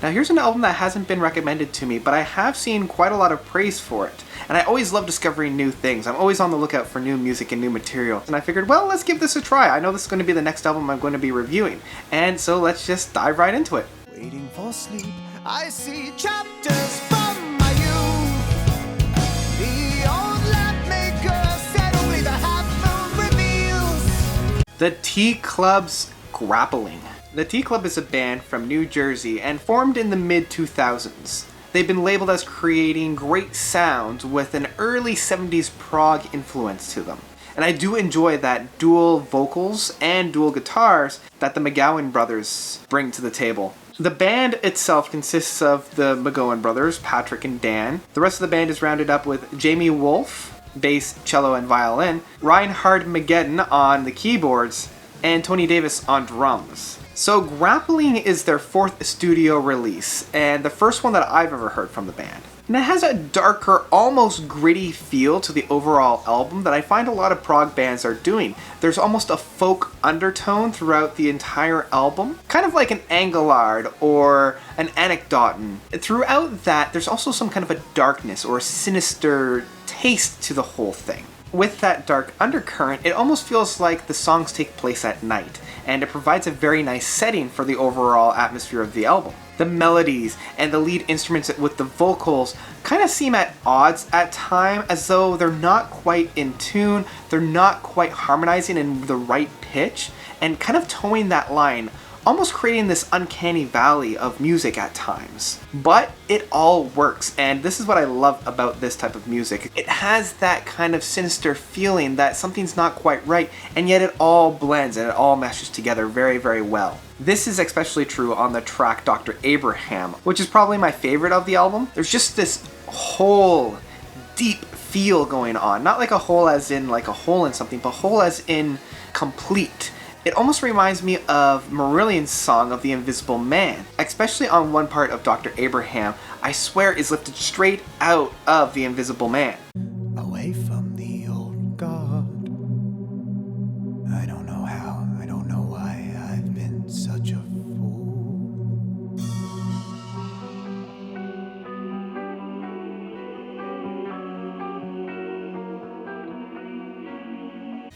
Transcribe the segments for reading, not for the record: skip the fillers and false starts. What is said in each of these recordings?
Now here's an album that hasn't been recommended to me, but I have seen quite a lot of praise for it. And I always love discovering new things. I'm always on the lookout for new music and new material. And I figured, well, let's give this a try. I know this is going to be the next album I'm going to be reviewing. And so let's just dive right into it. Waiting for sleep, I see chapters from my youth. The old lamp maker said only the half moon reveals. The T Club's Grappling. The T Club is a band from New Jersey and formed in the mid-2000s. They've been labeled as creating great sounds with an early 70s prog influence to them. And I do enjoy that dual vocals and dual guitars that the McGowan brothers bring to the table. The band itself consists of the McGowan brothers, Patrick and Dan. The rest of the band is rounded up with Jamie Wolfe, bass, cello, and violin, Reinhard Mageddon on the keyboards, and Tony Davis on drums. So Grappling is their fourth studio release, and the first one that I've ever heard from the band. And it has a darker, almost gritty feel to the overall album that I find a lot of prog bands are doing. There's almost a folk undertone throughout the entire album, kind of like an Engelard or an Anecdoten. Throughout that, there's also some kind of a darkness or a sinister taste to the whole thing. With that dark undercurrent, it almost feels like the songs take place at night, and it provides a very nice setting for the overall atmosphere of the album. The melodies and the lead instruments with the vocals kind of seem at odds at times, as though they're not quite in tune, they're not quite harmonizing in the right pitch, and kind of towing that line, almost creating this uncanny valley of music at times. But it all works, and this is what I love about this type of music. It has that kind of sinister feeling that something's not quite right, and yet it all blends and it all meshes together very, very well. This is especially true on the track Dr. Abraham, which is probably my favorite of the album. There's just this whole deep feel going on. Not like a hole as in like a hole in something, but whole as in complete. It almost reminds me of Marillion's song of The Invisible Man, especially on one part of Dr. Abraham, I swear is lifted straight out of The Invisible Man. Away from the old God. I don't know how, I don't know why I've been such a fool.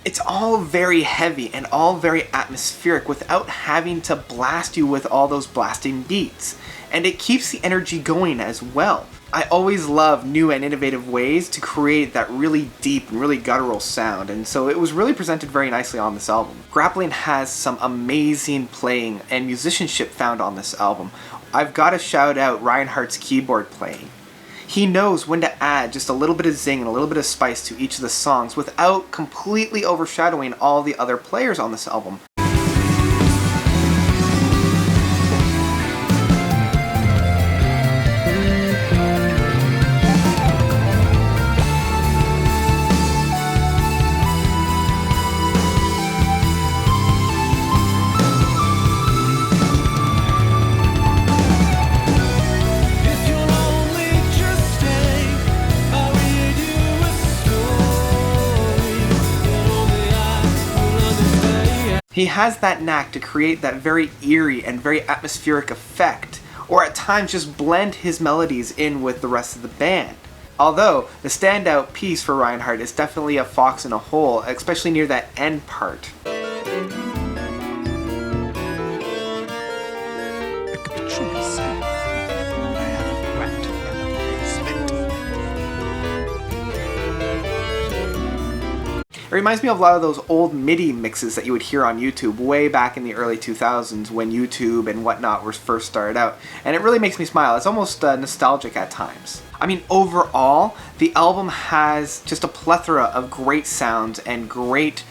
It's all very heavy and all very atmospheric without having to blast you with all those blasting beats. And it keeps the energy going as well. I always love new and innovative ways to create that really deep and really guttural sound, and so it was really presented very nicely on this album. Grappling has some amazing playing and musicianship found on this album. I've got to shout out Reinhardt's keyboard playing. He knows when to add just a little bit of zing and a little bit of spice to each of the songs without completely overshadowing all the other players on this album. He has that knack to create that very eerie and very atmospheric effect, or at times just blend his melodies in with the rest of the band. Although, the standout piece for Reinhardt is definitely A Fox in a Hole, especially near that end part. It reminds me of a lot of those old MIDI mixes that you would hear on YouTube way back in the early 2000s when YouTube and whatnot were first started out. And it really makes me smile. It's almost nostalgic at times. I mean, overall, the album has just a plethora of great sounds and great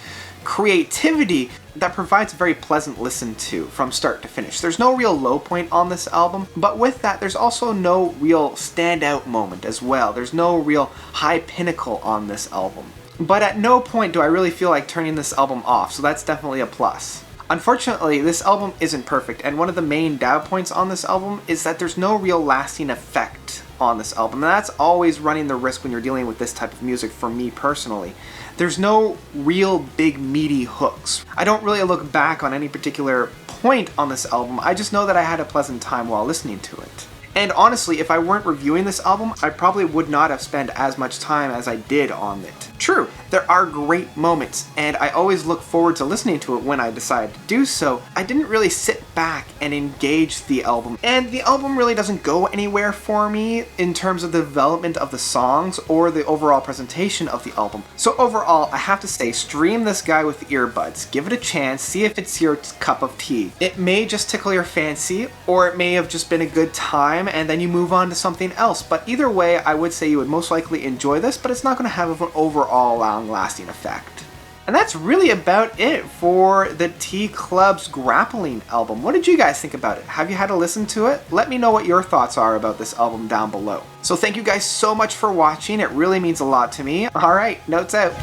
creativity that provides a very pleasant listen to from start to finish. There's no real low point on this album, but with that, there's also no real standout moment as well. There's no real high pinnacle on this album. But at no point do I really feel like turning this album off, so that's definitely a plus. Unfortunately, this album isn't perfect, and one of the main doubt points on this album is that there's no real lasting effect on this album, and that's always running the risk when you're dealing with this type of music for me personally. There's no real big meaty hooks. I don't really look back on any particular point on this album, I just know that I had a pleasant time while listening to it. And honestly, if I weren't reviewing this album, I probably would not have spent as much time as I did on it. True, there are great moments, and I always look forward to listening to it when I decide to do so. I didn't really sit back and engage the album, and the album really doesn't go anywhere for me in terms of the development of the songs or the overall presentation of the album. So overall, I have to say, stream this guy with earbuds, give it a chance, see if it's your cup of tea. It may just tickle your fancy, or it may have just been a good time, and then you move on to something else. But either way, I would say you would most likely enjoy this, but it's not going to have an overall long-lasting effect. And that's really about it for the T Club's Grappling album. What did you guys think about it? Have you had a listen to it? Let me know what your thoughts are about this album down below. So thank you guys so much for watching. It really means a lot to me. Alright, notes out.